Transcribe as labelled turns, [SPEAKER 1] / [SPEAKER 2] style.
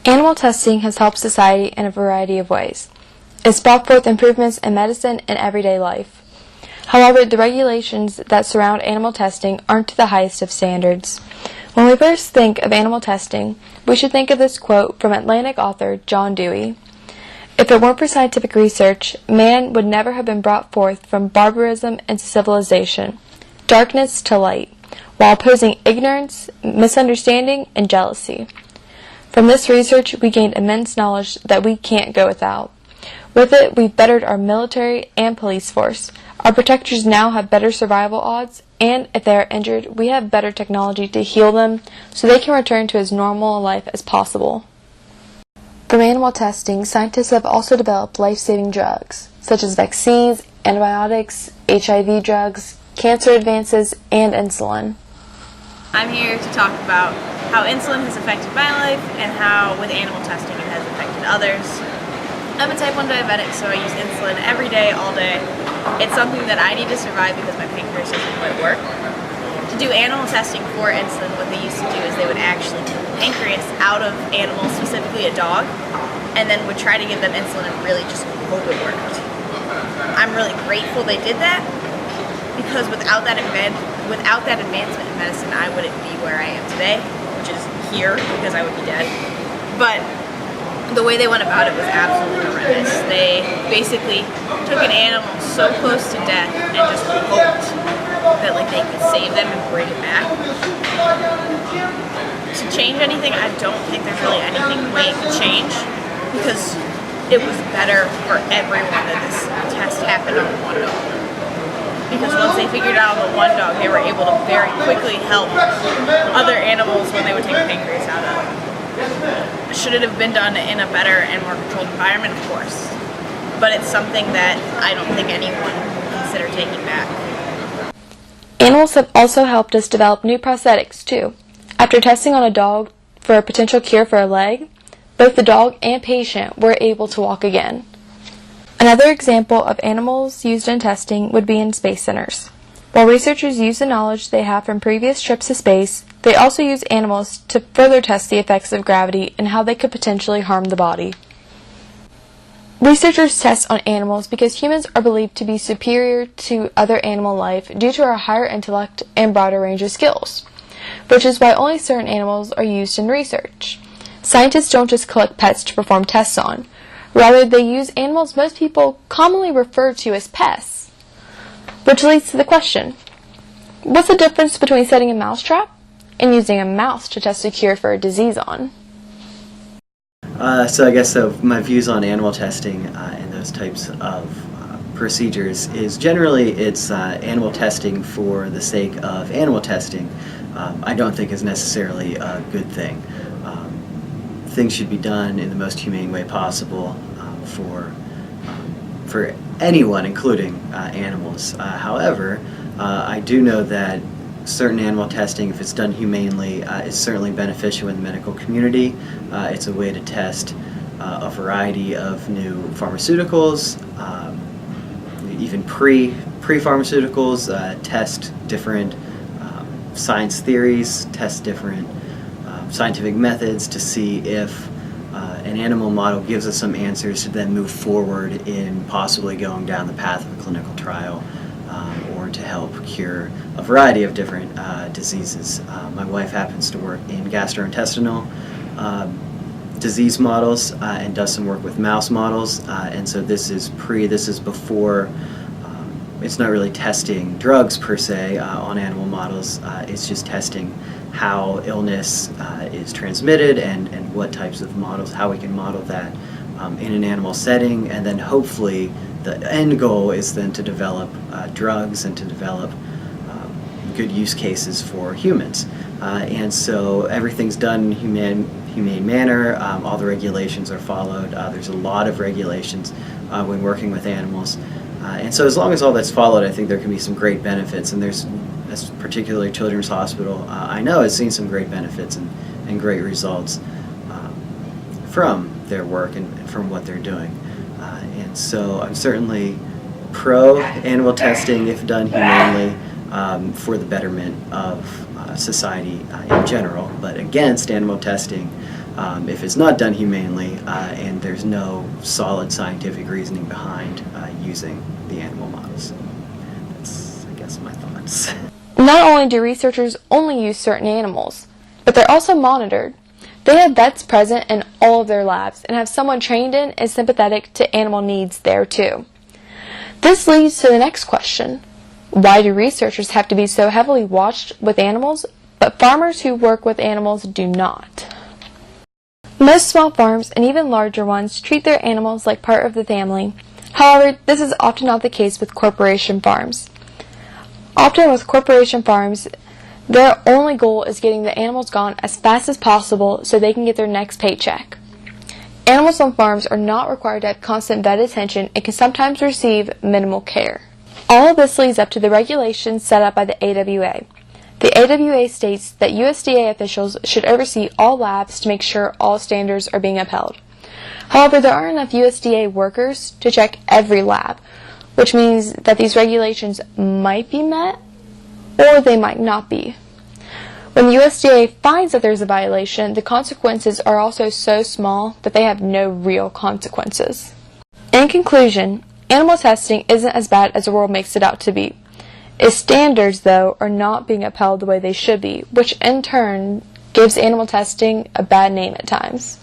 [SPEAKER 1] Animal testing has helped society in a variety of ways. It's brought forth improvements in medicine and everyday life. However, the regulations that surround animal testing aren't to the highest of standards. When we first think of animal testing, we should think of this quote from Atlantic author John Dewey. If it weren't for scientific research, man would never have been brought forth from barbarism into civilization, darkness to light, while opposing ignorance, misunderstanding, and jealousy. From this research, we gained immense knowledge that we can't go without. With it, we've bettered our military and police force. Our protectors now have better survival odds, and if they are injured, we have better technology to heal them so they can return to as normal a life as possible. From animal testing, scientists have also developed life-saving drugs, such as vaccines, antibiotics, HIV drugs, cancer advances, and insulin.
[SPEAKER 2] I'm here to talk about how insulin has affected my life and how with animal testing it has affected others. I'm a type 1 diabetic, so I use insulin every day, all day. It's something that I need to survive because my pancreas doesn't quite work. To do animal testing for insulin, what they used to do is they would actually take the pancreas out of animals, specifically a dog, and then would try to give them insulin and really just hope it worked. I'm really grateful they did that because without that advancement in medicine, I wouldn't be where I am today, which is here because I would be dead. But the way they went about it was absolutely horrendous. They basically took an animal so close to death and just hoped that they could save them and bring it back. To change anything, I don't think there's really anything way it could change because it was better for everyone that this test happened on one dog. Because once they figured it out on the one dog, they were able to very quickly help other animals when they would take the pancreas out of them. Should it have been done in a better and more controlled environment? Of course. But it's something that I don't think anyone would consider taking back.
[SPEAKER 1] Animals have also helped us develop new prosthetics, too. After testing on a dog for a potential cure for a leg, both the dog and patient were able to walk again. Another example of animals used in testing would be in space centers. While researchers use the knowledge they have from previous trips to space, they also use animals to further test the effects of gravity and how they could potentially harm the body. Researchers test on animals because humans are believed to be superior to other animal life due to our higher intellect and broader range of skills, which is why only certain animals are used in research. Scientists don't just collect pets to perform tests on. Rather, they use animals most people commonly refer to as pests. Which leads to the question, what's the difference between setting a mousetrap and using a mouse to test a cure for a disease on?
[SPEAKER 3] So I guess my views on animal testing and those types of procedures is generally it's animal testing for the sake of animal testing. I don't think is necessarily a good thing. Things should be done in the most humane way possible for anyone, including animals. However, I do know that certain animal testing, if it's done humanely, is certainly beneficial in the medical community. It's a way to test a variety of new pharmaceuticals, even pre-pharmaceuticals, test different science theories, test different scientific methods to see if an animal model gives us some answers to then move forward in possibly going down the path of a clinical trial or to help cure a variety of different diseases. My wife happens to work in gastrointestinal disease models and does some work with mouse models, and so this is before. It's not really testing drugs per se on animal models, it's just testing how illness is transmitted and what types of models, how we can model that in an animal setting, and then hopefully the end goal is then to develop drugs and to develop good use cases for humans. And so everything's done in humane manner, all the regulations are followed, there's a lot of regulations when working with animals. And so as long as all that's followed, I think there can be some great benefits, and there's, particularly Children's Hospital, I know has seen some great benefits and great results from their work and from what they're doing. And so I'm certainly pro animal testing if done humanely for the betterment of society in general, but against animal testing if it's not done humanely and there's no solid scientific reasoning behind using the animal models. That's, I guess, my thoughts.
[SPEAKER 1] Not only do researchers only use certain animals, but they're also monitored. They have vets present in all of their labs and have someone trained in and sympathetic to animal needs there too. This leads to the next question. Why do researchers have to be so heavily watched with animals, but farmers who work with animals do not? Most small farms, and even larger ones, treat their animals like part of the family. However, this is often not the case with corporation farms. Often with corporation farms, their only goal is getting the animals gone as fast as possible so they can get their next paycheck. Animals on farms are not required to have constant vet attention and can sometimes receive minimal care. All of this leads up to the regulations set up by the AWA. The AWA states that USDA officials should oversee all labs to make sure all standards are being upheld. However, there aren't enough USDA workers to check every lab, which means that these regulations might be met or they might not be. When the USDA finds that there's a violation, the consequences are also so small that they have no real consequences. In conclusion, animal testing isn't as bad as the world makes it out to be. Its standards, though, are not being upheld the way they should be, which in turn gives animal testing a bad name at times.